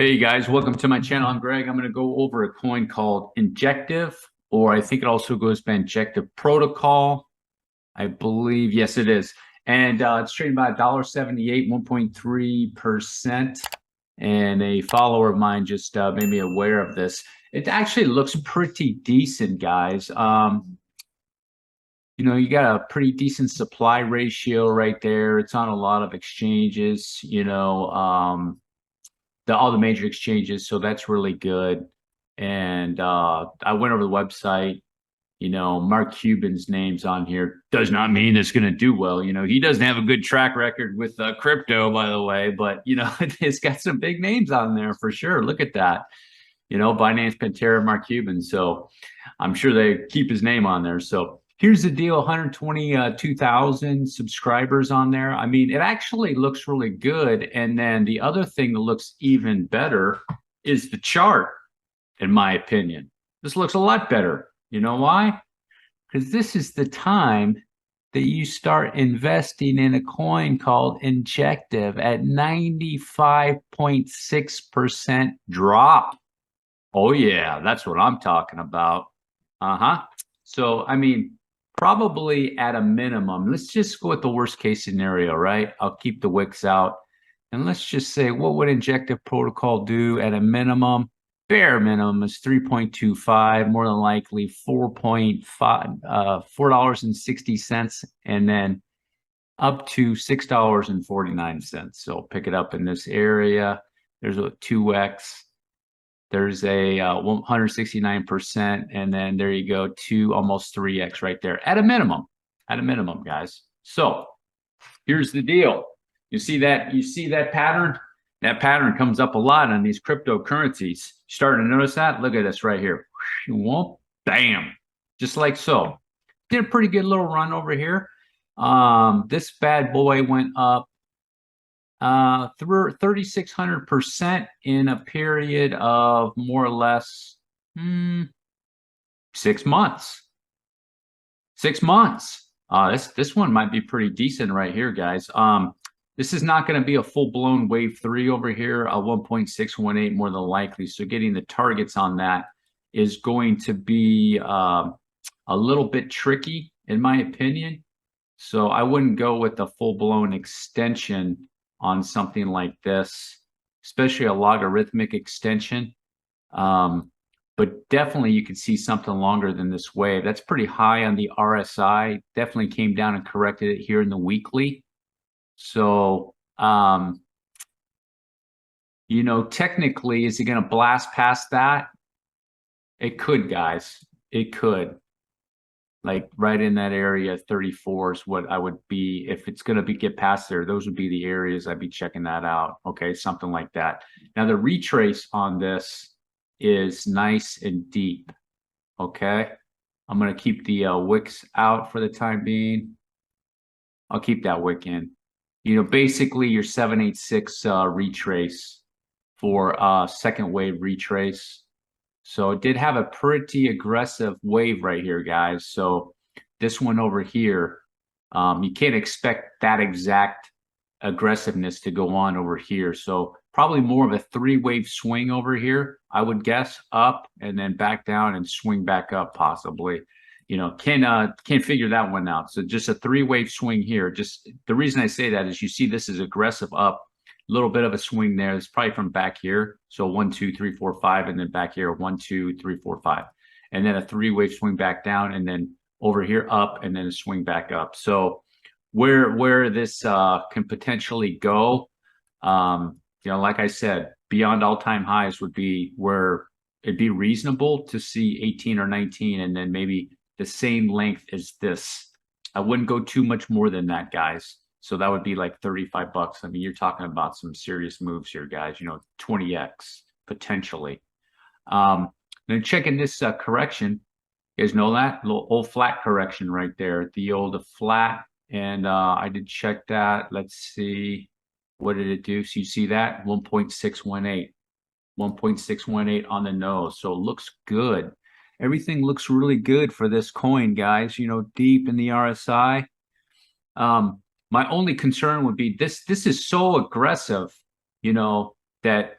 Hey guys, welcome to my channel. I'm Greg. I'm going to go over a coin called Injective, or I think it also goes by Injective Protocol. I believe, yes, it is. And it's trading about $1.78, 1.3%. And a follower of mine just made me aware of this. It actually looks pretty decent, guys. You got a pretty decent supply ratio right there. It's on a lot of exchanges, all the major exchanges, so that's really good. And I went over the website. Mark Cuban's name's on here. Does not mean it's going to do well. He doesn't have a good track record with crypto, by the way, but it's got some big names on there for sure. Look at that. Binance, Pantera, Mark Cuban. So I'm sure they keep his name on there. So here's the deal: 122,000 subscribers on there. I mean, it actually looks really good. And then the other thing that looks even better is the chart, in my opinion. This looks a lot better. You know why? Because this is the time that you start investing in a coin called Injective at 95.6% drop. Oh, yeah, that's what I'm talking about. Uh-huh. So, I mean, probably at a minimum, let's just go with the worst case scenario, right? I'll keep the wicks out. And let's just say, what would Injective Protocol do at a minimum? Bare minimum is 3.25, more than likely 4.5, $4.60, and then up to $6.49. So pick it up in this area. There's a 2x. There's a 169%, and then there you go, almost 3x right there at a minimum, guys. So here's the deal. You see that pattern? That pattern comes up a lot on these cryptocurrencies. Starting to notice that? Look at this right here. Bam, just like so. Did a pretty good little run over here. This bad boy went up 3,600% in a period of more or less 6 months. 6 months. This one might be pretty decent right here, guys. This is not going to be a full-blown wave 3 over here, a 1.618 more than likely. So getting the targets on that is going to be a little bit tricky, in my opinion. So I wouldn't go with a full-blown extension on something like this, especially a logarithmic extension. But definitely you can see something longer than this wave. That's pretty high on the RSI. Definitely came down and corrected it here in the weekly. So, technically, is it going to blast past that? It could, guys. It could. Like right in that area, 34 is what I would be. If it's going to get past there, those would be the areas I'd be checking that out. Okay, something like that. Now, the retrace on this is nice and deep. Okay, I'm going to keep the wicks out for the time being. I'll keep that wick in. Basically your 786 retrace for second wave retrace. So it did have a pretty aggressive wave right here, guys. So this one over here, you can't expect that exact aggressiveness to go on over here. So probably more of a 3-wave swing over here, I would guess, up and then back down and swing back up possibly. Can't figure that one out. So just a 3-wave swing here. Just the reason I say that is you see this is aggressive up, a little bit of a swing there. It's probably from back here. So 1, 2, 3, 4, 5, and then back here 1, 2, 3, 4, 5, and then a 3-wave swing back down, and then over here up, and then a swing back up. So where this can potentially go, like I said, beyond all-time highs would be where it'd be reasonable to see 18 or 19, and then maybe the same length as this. I wouldn't go too much more than that, guys. So that would be like 35 bucks. I mean, you're talking about some serious moves here, guys. 20x potentially. Then checking this correction. You guys know that little old flat correction right there, the old flat. And I did check that. Let's see. What did it do? So you see that 1.618, 1.618 on the nose. So it looks good. Everything looks really good for this coin, guys. Deep in the RSI. My only concern would be this is so aggressive, that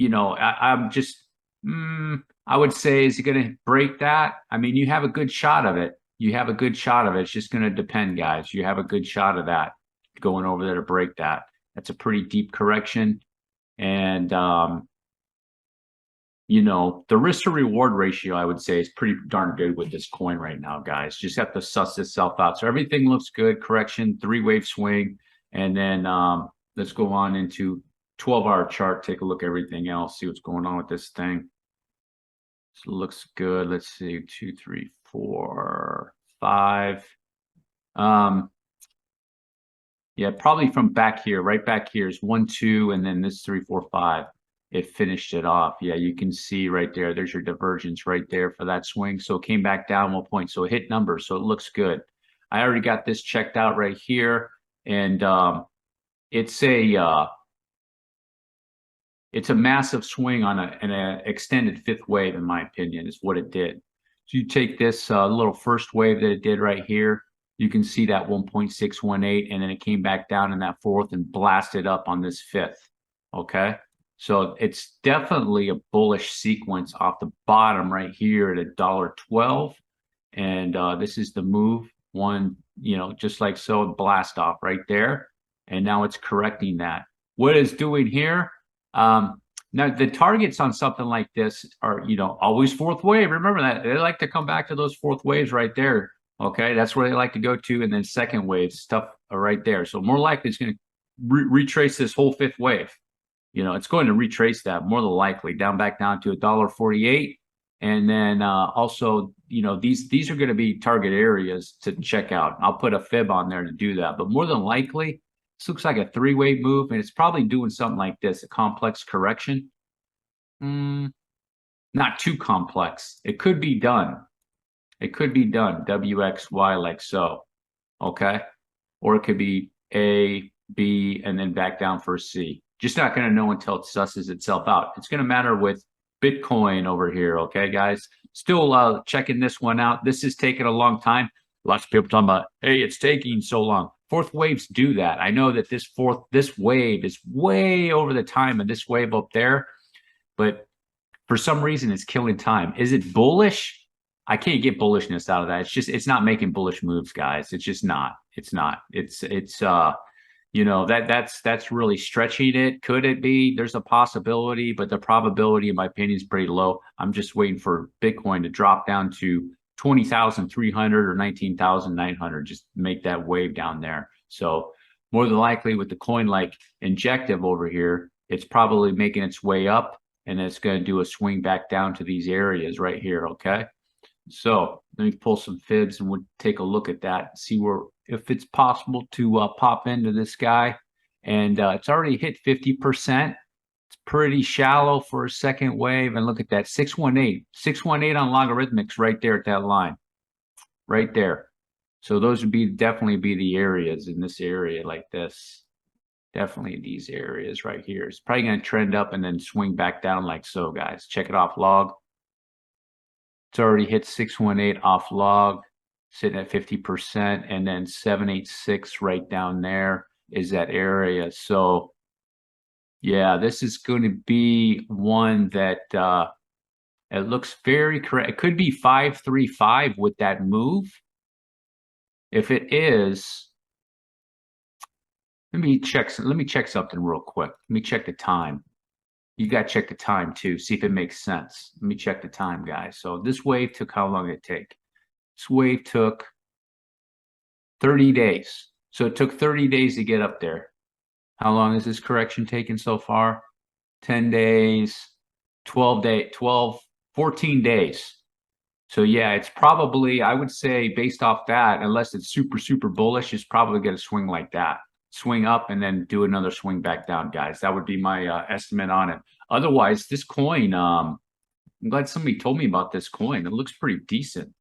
I'm just, I would say, is it going to break that? I mean, you have a good shot of it. You have a good shot of it. It's just going to depend, guys. You have a good shot of that going over there to break that. That's a pretty deep correction. And, the risk to reward ratio, I would say, is pretty darn good with this coin right now, guys. Just have to suss itself out. So everything looks good. Correction, 3-wave swing. And then let's go on into 12-hour chart. Take a look at everything else. See what's going on with this thing. So it looks good. Let's see, 2, 3, 4, 5. Yeah, probably from back here, right back here is 1, 2, and then this 3, 4, 5. It finished it off. Yeah, you can see right there. There's your divergence right there for that swing. So it came back down 1 point. So it hit numbers. So it looks good. I already got this checked out right here, and it's a massive swing on an extended fifth wave, in my opinion, is what it did. So you take this little first wave that it did right here. You can see that 1.618, and then it came back down in that fourth and blasted up on this fifth. Okay. So it's definitely a bullish sequence off the bottom right here at $1.12. And this is the move one, just like so, blast off right there. And now it's correcting that. What it's doing here, now the targets on something like this are, always fourth wave. Remember that. They like to come back to those fourth waves right there. Okay, that's where they like to go to. And then second wave stuff right there. So more likely it's going to retrace this whole fifth wave. It's going to retrace that more than likely back down to $1.48. And then also, these are going to be target areas to check out. I'll put a fib on there to do that. But more than likely, this looks like a 3-wave move, and it's probably doing something like this, a complex correction. Not too complex. It could be done. It could be done, WXY, like so. Okay? Or it could be A, B, and then back down for a C. Just not going to know until it susses itself out. It's going to matter with Bitcoin over here. Okay, guys? Still checking this one out. This is taking a long time. Lots of people talking about, hey, it's taking so long. Fourth waves do that. I know that this wave is way over the time of this wave up there, but for some reason it's killing time. Is it bullish? I can't get bullishness out of that. It's not making bullish moves, guys. It's just not. It's not. That's really stretching it. Could it be? There's a possibility, but the probability, in my opinion, is pretty low. I'm just waiting for Bitcoin to drop down to 20,300 or 19,900. Just make that wave down there. So more than likely with the coin like Injective over here, it's probably making its way up, and it's going to do a swing back down to these areas right here. Okay. So let me pull some fibs and we'll take a look at that, see if it's possible to pop into this guy. And it's already hit 50%. It's pretty shallow for a second wave. And look at that, 618 on logarithmics right there at that line, right there. So those would definitely be the areas in this area like this. Definitely these areas right here. It's probably going to trend up and then swing back down like so, guys. Check it off log. It's already hit 618 off log, sitting at 50%, and then 786 right down there is that area. So yeah, this is going to be one that it looks very correct. It could be 535 with that move. If it is, let me check something real quick. Let me check the time. You got to check the time too, see if it makes sense. Let me check the time, guys. So this wave took, how long did it take? This wave took 30 days. So it took 30 days to get up there. How long has this correction taken so far? 10 days, 14 days. So yeah, it's probably, I would say based off that, unless it's super, super bullish, it's probably going to swing like that. Swing up and then do another swing back down, guys. That would be my estimate on it. Otherwise, this coin, I'm glad somebody told me about this coin. It looks pretty decent.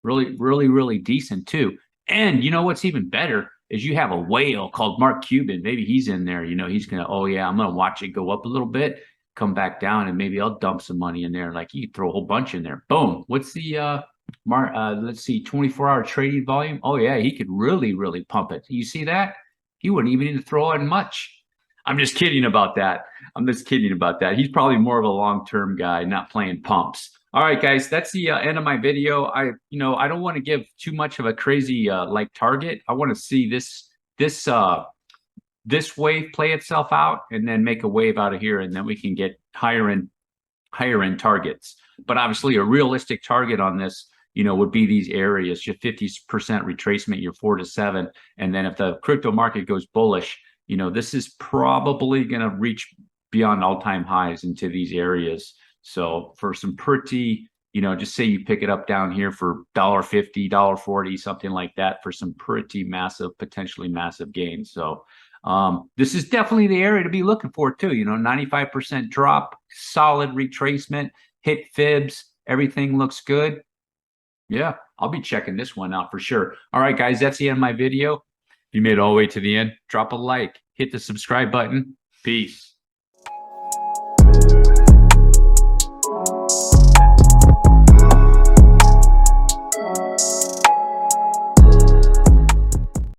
Really, really, really decent too. And you know what's even better is you have a whale called Mark Cuban. Maybe he's in there. He's going to, oh yeah, I'm going to watch it go up a little bit, come back down, and maybe I'll dump some money in there. Like you could throw a whole bunch in there. Boom. What's the let's see, 24-hour trading volume? Oh yeah, he could really, really pump it. You see that? He wouldn't even need to throw in much. I'm just kidding about that. I'm just kidding about that. He's probably more of a long-term guy, not playing pumps. All right, guys, that's the end of my video. I don't want to give too much of a crazy like target. I want to see this wave play itself out, and then make a wave out of here, and then we can get higher end targets. But obviously, a realistic target on this, would be these areas, your 50% retracement, your 4 to 7, and then if the crypto market goes bullish, this is probably going to reach beyond all-time highs into these areas. So for some pretty, just say you pick it up down here for $1.50, $1.40, something like that, for some pretty massive, potentially massive gains. So this is definitely the area to be looking for too. 95% drop, solid retracement, hit fibs, everything looks good. Yeah, I'll be checking this one out for sure. All right, guys, that's the end of my video. If you made it all the way to the end, drop a like, hit the subscribe button. Peace.